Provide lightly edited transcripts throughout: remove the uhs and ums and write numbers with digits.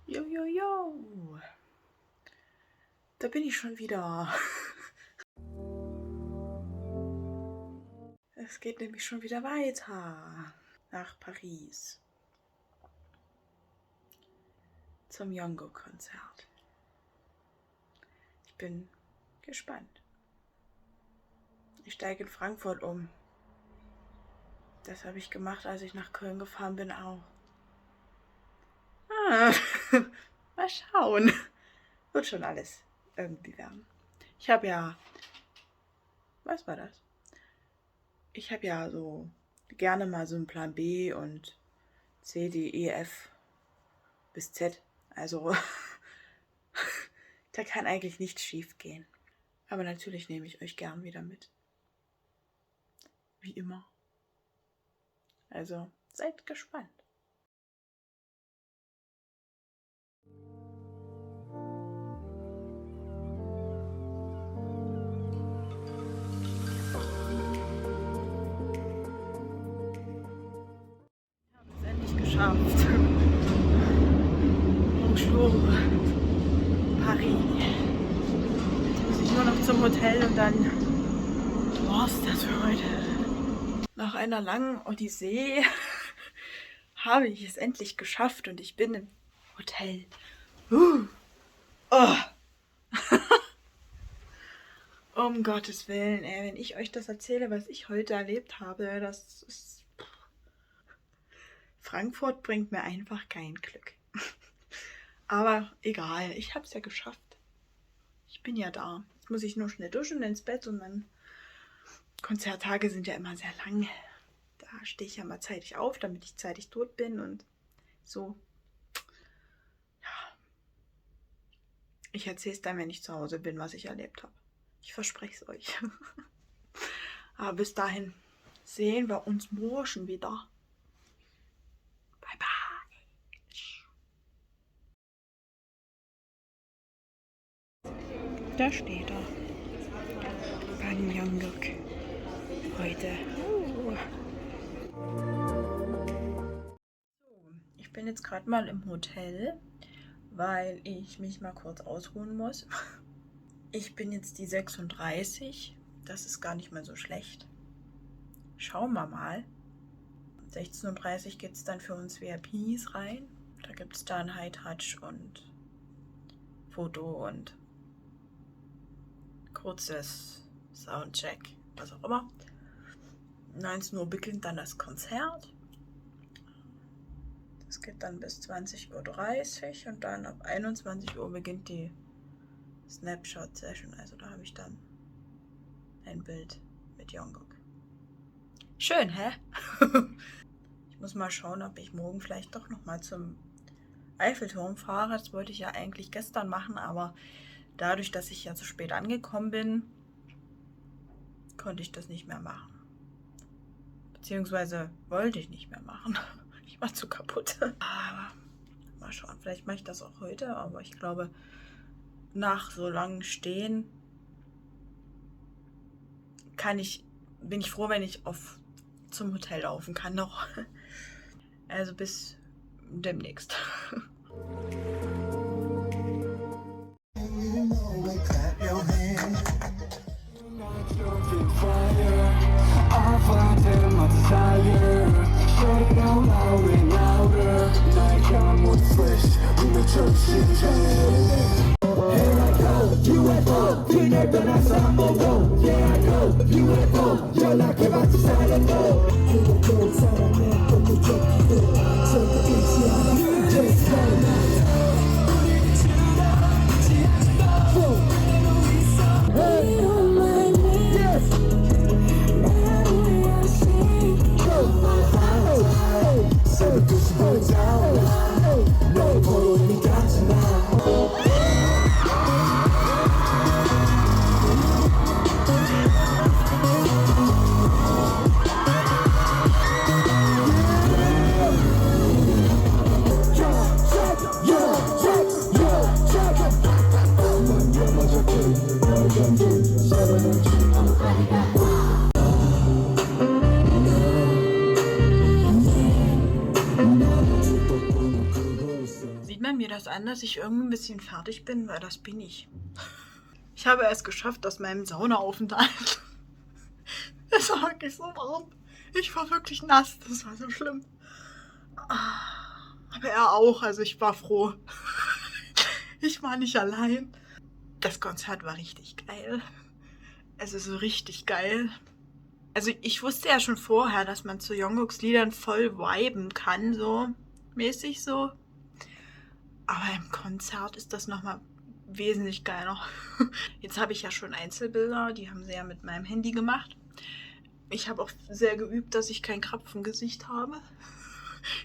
Jo, jo, jo. Da bin ich schon wieder. Es geht nämlich schon wieder weiter nach Paris zum Yongo-Konzert. Ich bin gespannt. Ich steige in Frankfurt um. Das habe ich gemacht, als ich nach Köln gefahren bin auch. Mal schauen. Wird schon alles irgendwie werden. Ich habe ja... Was war das? Ich habe ja so gerne mal so einen Plan B und C, D, E, F bis Z. Also da kann eigentlich nichts schief gehen. Aber natürlich nehme ich euch gern wieder mit. Wie immer. Also seid gespannt. Ich habe es endlich geschafft. Bonjour, Paris. Jetzt muss ich nur noch zum Hotel und dann war's das für heute. Nach einer langen Odyssee habe ich es endlich geschafft und ich bin im Hotel. Oh. Um Gottes Willen, ey, wenn ich euch das erzähle, was ich heute erlebt habe, das ist... Frankfurt bringt mir einfach kein Glück. Aber egal, ich habe es ja geschafft. Ich bin ja da. Jetzt muss ich nur schnell duschen, ins Bett und dann... Konzerttage sind ja immer sehr lang. Da stehe ich ja mal zeitig auf, damit ich zeitig tot bin und so. Ja. Ich erzähle es dann, wenn ich zu Hause bin, was ich erlebt habe. Ich verspreche es euch. Aber bis dahin sehen wir uns morgen wieder. Bye bye. Da steht er. Bang Jungkook. Heute. Ich bin jetzt gerade mal im Hotel, weil ich mich mal kurz ausruhen muss. Ich bin jetzt die 36. Das ist gar nicht mehr so schlecht. Schauen wir mal. Um 16:30 Uhr geht es dann für uns VIPs rein. Da gibt es dann High Touch und Foto und kurzes Soundcheck, was auch immer. 19 Uhr beginnt dann das Konzert. Das geht dann bis 20:30 Uhr und dann ab 21 Uhr beginnt die Snapshot-Session. Also da habe ich dann ein Bild mit Jungkook. Schön, hä? Ich muss mal schauen, ob ich morgen vielleicht doch noch mal zum Eiffelturm fahre. Das wollte ich ja eigentlich gestern machen, aber dadurch, dass ich ja zu spät angekommen bin, konnte ich das nicht mehr machen. Beziehungsweise wollte ich nicht mehr machen. Ich war zu kaputt. Aber mal schauen, vielleicht mache ich das auch heute, aber ich glaube, nach so langem Stehen bin ich froh, wenn ich zum Hotel laufen kann noch. Also bis demnächst. das an, dass ich irgendwie ein bisschen fertig bin, weil das bin ich. Ich habe es geschafft aus meinem Saunaaufenthalt. Es war wirklich so warm. Ich war wirklich nass. Das war so schlimm. Aber er auch. Also ich war froh. Ich war nicht allein. Das Konzert war richtig geil. Also so richtig geil. Also ich wusste ja schon vorher, dass man zu Jungkooks Liedern voll viben kann, so mäßig so. Aber im Konzert ist das nochmal wesentlich geiler. Jetzt habe ich ja schon Einzelbilder, die haben sie ja mit meinem Handy gemacht. Ich habe auch sehr geübt, dass ich kein Krapfengesicht habe.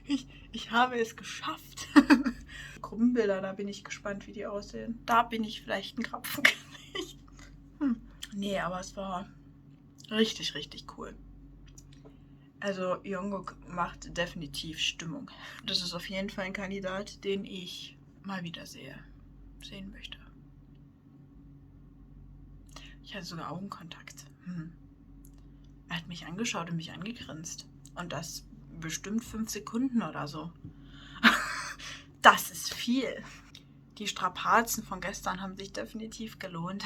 Ich habe es geschafft. Gruppenbilder, da bin ich gespannt, wie die aussehen. Da bin ich vielleicht ein Krapfengesicht. Nee, aber es war richtig, richtig cool. Also Jungkook macht definitiv Stimmung. Das ist auf jeden Fall ein Kandidat, den ich mal wieder sehen möchte. Ich hatte sogar Augenkontakt. Er hat mich angeschaut und mich angegrinst. Und das bestimmt 5 Sekunden oder so. Das ist viel. Die Strapazen von gestern haben sich definitiv gelohnt.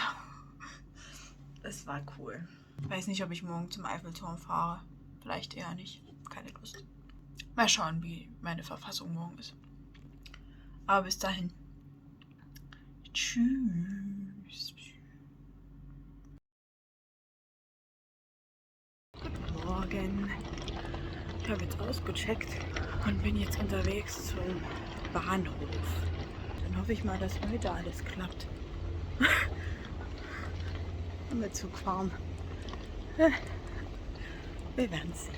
Es war cool. Ich weiß nicht, ob ich morgen zum Eiffelturm fahre. Vielleicht eher nicht. Keine Lust. Mal schauen, wie meine Verfassung morgen ist. Aber bis dahin. Tschüss. Guten Morgen. Ich habe jetzt ausgecheckt und bin jetzt unterwegs zum Bahnhof. Dann hoffe ich mal, dass heute alles klappt. Mit Zug fahren. Wir werden sehen.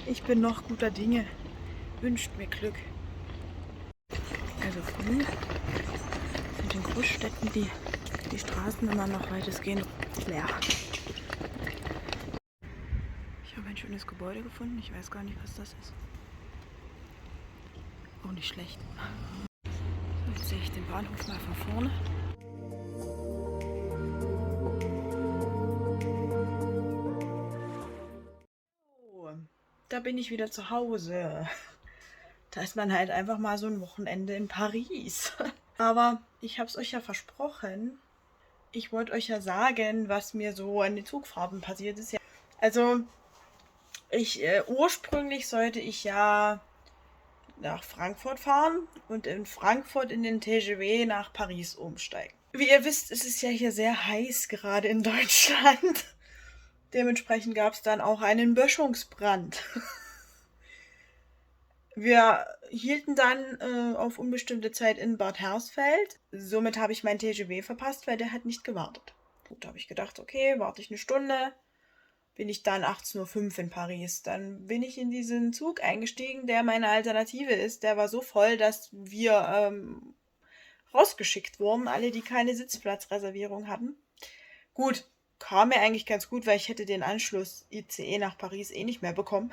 Ich bin noch guter Dinge. Wünscht mir Glück. Also früh sind in Großstädten die Straßen immer noch weitestgehend leer. Ich habe ein schönes Gebäude gefunden. Ich weiß gar nicht, was das ist. Auch nicht schlecht. So, jetzt sehe ich den Bahnhof mal von vorne. Da bin ich wieder zu Hause. Da ist man halt einfach mal so ein Wochenende in Paris. Aber ich habe es euch ja versprochen. Ich wollte euch ja sagen, was mir so an den Zugfahrten passiert ist. Also, ursprünglich sollte ich ja nach Frankfurt fahren und in Frankfurt in den TGV nach Paris umsteigen. Wie ihr wisst, ist es ja hier sehr heiß gerade in Deutschland. Dementsprechend gab es dann auch einen Böschungsbrand. Wir hielten dann auf unbestimmte Zeit in Bad Hersfeld. Somit habe ich meinen TGV verpasst, weil der hat nicht gewartet. Gut, da habe ich gedacht, okay, warte ich eine Stunde. Bin ich dann 18:05 Uhr in Paris. Dann bin ich in diesen Zug eingestiegen, der meine Alternative ist. Der war so voll, dass wir rausgeschickt wurden, alle, die keine Sitzplatzreservierung hatten. Gut, kam mir eigentlich ganz gut, weil ich hätte den Anschluss ICE nach Paris eh nicht mehr bekommen.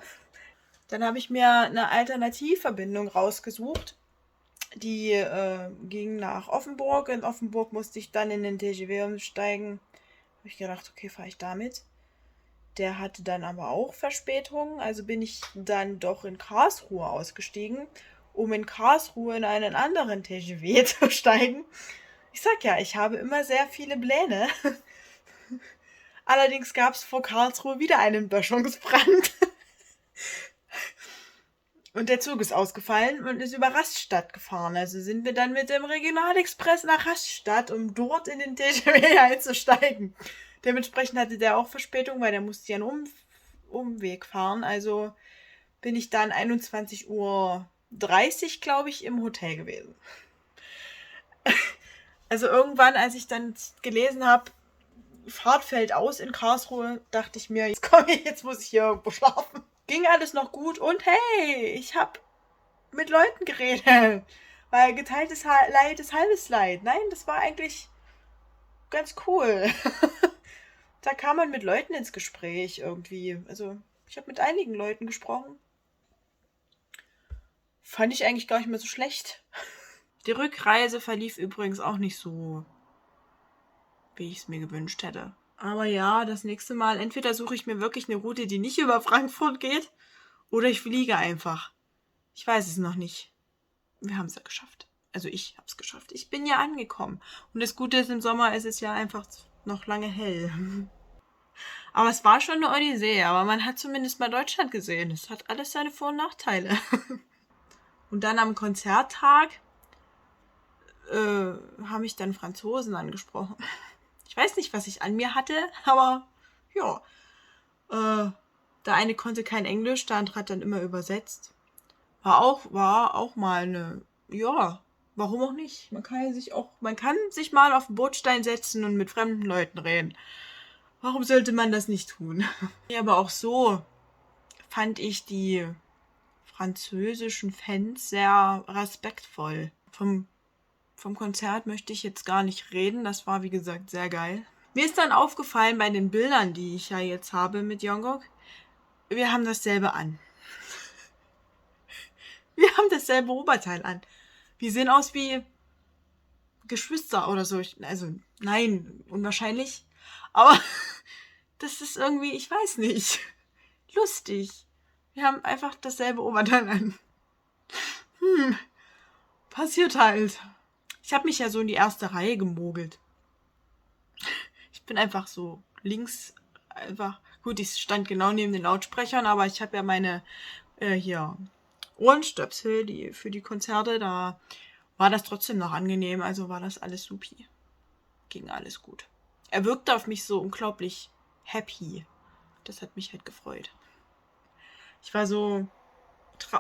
Dann habe ich mir eine Alternativverbindung rausgesucht. Die ging nach Offenburg. In Offenburg musste ich dann in den TGV umsteigen. Habe ich gedacht, okay, fahre ich damit. Der hatte dann aber auch Verspätung. Also bin ich dann doch in Karlsruhe ausgestiegen, um in Karlsruhe in einen anderen TGV zu steigen. Ich sag ja, ich habe immer sehr viele Pläne. Allerdings gab es vor Karlsruhe wieder einen Böschungsbrand. Und der Zug ist ausgefallen und ist über Rastatt gefahren. Also sind wir dann mit dem Regionalexpress nach Rastatt, um dort in den TGV einzusteigen. Dementsprechend hatte der auch Verspätung, weil der musste ja einen Umweg fahren. Also bin ich dann 21:30 Uhr, glaube ich, im Hotel gewesen. Also irgendwann, als ich dann gelesen habe, Fahrt fällt aus in Karlsruhe, dachte ich mir, jetzt muss ich hier irgendwo schlafen. Ging alles noch gut und hey, ich habe mit Leuten geredet. Weil geteiltes Leid ist halbes Leid. Nein, das war eigentlich ganz cool. Da kam man mit Leuten ins Gespräch irgendwie. Also ich habe mit einigen Leuten gesprochen. Fand ich eigentlich gar nicht mehr so schlecht. Die Rückreise verlief übrigens auch nicht so, wie ich es mir gewünscht hätte. Aber ja, das nächste Mal, entweder suche ich mir wirklich eine Route, die nicht über Frankfurt geht, oder ich fliege einfach. Ich weiß es noch nicht. Wir haben es ja geschafft. Also ich habe es geschafft. Ich bin ja angekommen. Und das Gute ist, im Sommer ist es ja einfach noch lange hell. Aber es war schon eine Odyssee. Aber man hat zumindest mal Deutschland gesehen. Es hat alles seine Vor- und Nachteile. Und dann am Konzerttag haben mich dann Franzosen angesprochen. Ich weiß nicht, was ich an mir hatte, aber ja. Der eine konnte kein Englisch, der andere hat dann immer übersetzt. War auch mal eine, ja, warum auch nicht? Man kann sich mal auf den Bordstein setzen und mit fremden Leuten reden. Warum sollte man das nicht tun? Ja, aber auch so fand ich die französischen Fans sehr respektvoll. Vom Konzert möchte ich jetzt gar nicht reden. Das war, wie gesagt, sehr geil. Mir ist dann aufgefallen bei den Bildern, die ich ja jetzt habe mit Jungkook, wir haben dasselbe an. Wir haben dasselbe Oberteil an. Wir sehen aus wie Geschwister oder so. Also, nein, unwahrscheinlich. Aber das ist irgendwie, ich weiß nicht, lustig. Wir haben einfach dasselbe Oberteil an. Passiert halt. Ich habe mich ja so in die erste Reihe gemogelt. Ich bin einfach so links, einfach, gut, ich stand genau neben den Lautsprechern, aber ich habe ja meine, hier, Ohrenstöpsel, die für die Konzerte, da war das trotzdem noch angenehm, also war das alles supi. Ging alles gut. Er wirkte auf mich so unglaublich happy. Das hat mich halt gefreut. Ich war so,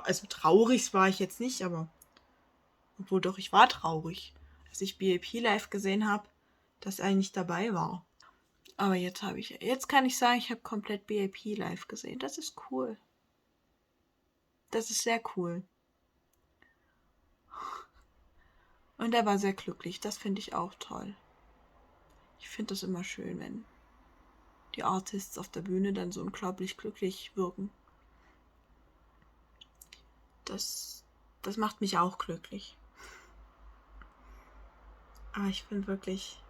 also traurig war ich jetzt nicht, aber, obwohl doch, ich war traurig, als ich BAP live gesehen habe, dass er nicht dabei war. Aber jetzt kann ich sagen, ich habe komplett BAP live gesehen. Das ist cool. Das ist sehr cool. Und er war sehr glücklich. Das finde ich auch toll. Ich finde das immer schön, wenn die Artists auf der Bühne dann so unglaublich glücklich wirken. Das macht mich auch glücklich. Aber ich finde wirklich...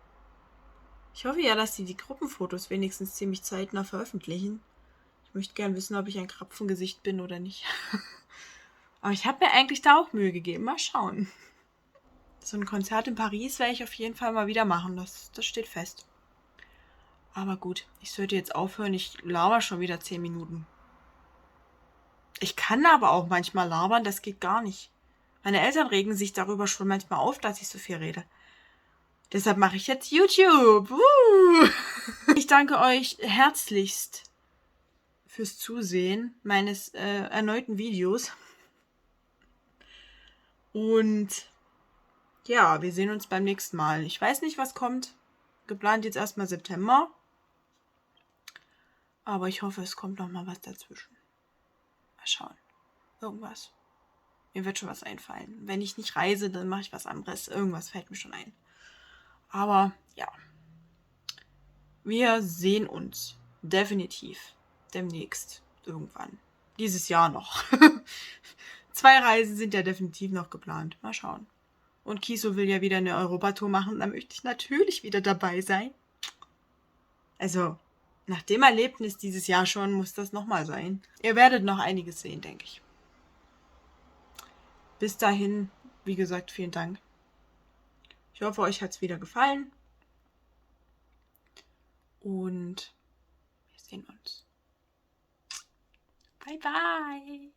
Ich hoffe ja, dass sie die Gruppenfotos wenigstens ziemlich zeitnah veröffentlichen. Ich möchte gern wissen, ob ich ein Krapfengesicht bin oder nicht. Aber ich habe mir eigentlich da auch Mühe gegeben. Mal schauen. So ein Konzert in Paris werde ich auf jeden Fall mal wieder machen. Das steht fest. Aber gut, ich sollte jetzt aufhören. Ich laber schon wieder 10 Minuten. Ich kann aber auch manchmal labern, das geht gar nicht. Meine Eltern regen sich darüber schon manchmal auf, dass ich so viel rede. Deshalb mache ich jetzt YouTube. Ich danke euch herzlichst fürs Zusehen meines erneuten Videos. Und ja, wir sehen uns beim nächsten Mal. Ich weiß nicht, was kommt. Geplant jetzt erstmal September. Aber ich hoffe, es kommt noch mal was dazwischen. Mal schauen. Irgendwas. Mir wird schon was einfallen. Wenn ich nicht reise, dann mache ich was anderes. Irgendwas fällt mir schon ein. Aber ja. Wir sehen uns definitiv demnächst irgendwann. Dieses Jahr noch. 2 Reisen sind ja definitiv noch geplant. Mal schauen. Und Kiso will ja wieder eine Europatour machen. Da möchte ich natürlich wieder dabei sein. Also, nach dem Erlebnis dieses Jahr schon muss das nochmal sein. Ihr werdet noch einiges sehen, denke ich. Bis dahin, wie gesagt, vielen Dank. Ich hoffe, euch hat es wieder gefallen. Und wir sehen uns. Bye, bye.